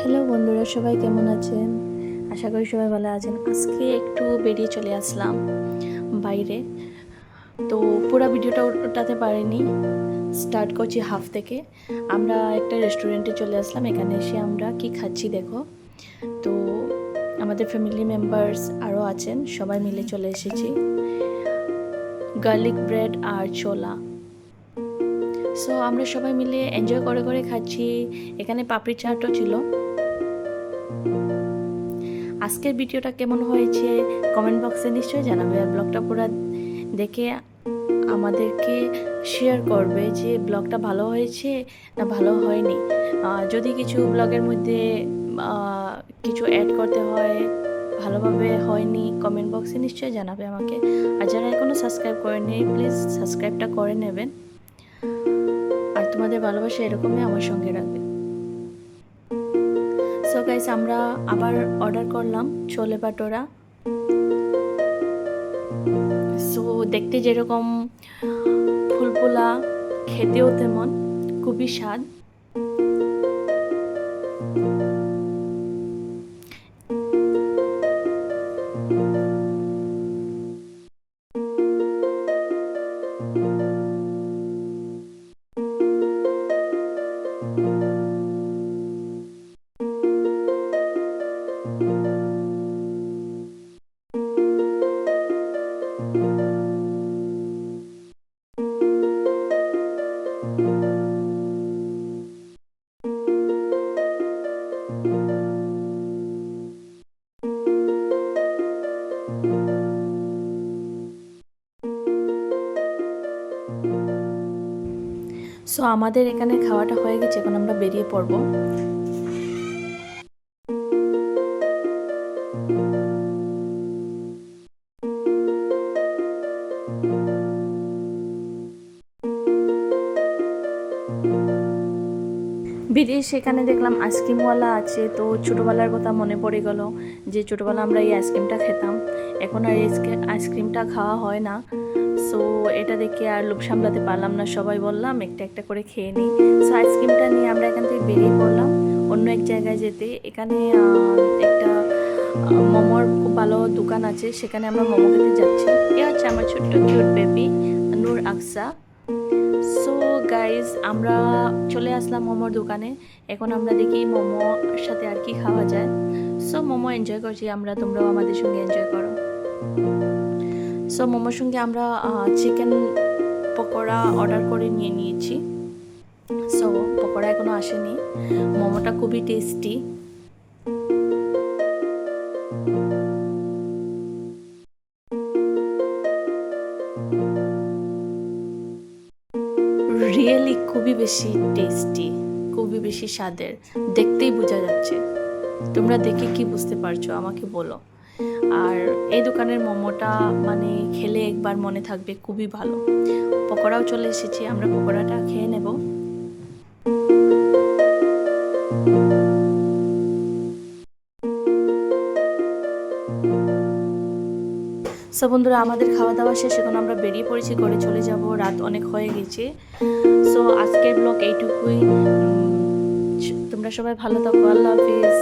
Hello বন্ধুরা, সবাই কেমন আছেন? আশা করি সবাই ভালো আছেন। আজকে একটু বেরিয়ে চলে আসলাম বাইরে, তো পুরো ভিডিওটা ওঠাতে পারিনি, স্টার্ট করছি হাফ থেকে। আমরা একটা রেস্টুরেন্টে চলে আসলাম। এখানে এসে আমরা কি খাচ্ছি দেখো। তো আমাদের ফ্যামিলি মেম্বার্স আরও আছেন, সবাই মিলে চলে এসেছি। গার্লিক ব্রেড আর ছোলা, সো আমরা সবাই মিলে এনজয় করে করে খাচ্ছি। এখানে পাপড়ি চাটও ছিল। আজকের ভিডিওটা কেমন হয়েছে কমেন্ট বক্সে নিশ্চয়ই জানাবে, আর ব্লগটা পুরো দেখে আমাদেরকে শেয়ার করবে যে ব্লগটা ভালো হয়েছে না ভালো হয়নি। যদি কিছু ব্লগের মধ্যে কিছু অ্যাড করতে হয়, ভালোভাবে হয়নি, কমেন্ট বক্সে নিশ্চয়ই জানাবে আমাকে। আর যারা এখনও সাবস্ক্রাইব করেনি প্লিজ সাবস্ক্রাইবটা করে নেবেন। আর তোমাদের ভালোবাসা এরকমই আমার সঙ্গে রাখবে। সো গাইস, আমরা আবার অর্ডার করলাম ছোলে ভাটোরা। সো দেখতে যেরকম ফুলফুলা, খেতেও তেমন খুবই স্বাদ। সো আমাদের এখানে খাওয়াটা হয়ে গেছে, এখন আমরা বেরিয়ে পড়ব। বেরিয়ে সেখানে দেখলাম আইসক্রিমওয়ালা আছে, তো ছোটোবেলার কথা মনে পড়ে গেল যে ছোটোবেলা আমরা এই আইসক্রিমটা খেতাম। এখন আর আইসক্রিমটা খাওয়া হয় না। সো এটা দেখে আর লোভ সামলাতে পারলাম না, সবাই বললাম একটা একটা করে খেয়ে নিই। সো আইসক্রিমটা নিয়ে আমরা এখান থেকে বেরিয়ে পড়লাম অন্য এক জায়গায় যেতে। এখানে একটা মোমোর খুব ভালো দোকান আছে, সেখানে আমরা মোমো খেতে যাচ্ছি। এ হচ্ছে আমার ছোট্ট কিউট বেবি নূর আকসা। সো গাইজ, আমরা চলে আসলাম মোমোর দোকানে। এখন আমরা দেখি মোমোর সাথে আর কি খাওয়া যায়। সো মোমো এনজয় করছি আমরা, তোমরাও আমাদের সঙ্গে এনজয় করো। সো মোমোর সঙ্গে আমরা চিকেন পকোড়া অর্ডার করে নিয়ে নিয়েছি। সো পকোড়া এখনো আসেনি। মোমোটা খুবই টেস্টি। রিয়েলি খুবই বেশি টেস্টি, খুবই বেশি স্বাদের, দেখতেই বোঝা যাচ্ছে। তোমরা দেখে কি বুঝতে পারছো আমাকে বলো। আর এই দোকানের মোমোটা মানে খেলে একবার মনে থাকবে, খুবই ভালো। পকোড়াও চলে এসেছে, আমরা পকোড়াটা খেয়ে নেব। সো বন্ধুরা, আমাদের খাওয়া দাওয়া শেষ, এখন আমরা বেরিয়ে পড়েছি, ঘরে চলে যাব, রাত অনেক হয়ে গেছে। সো আজকের ব্লগ এইটুকুই। তোমরা সবাই ভালো থাকো, আল্লাহ হাফিজ।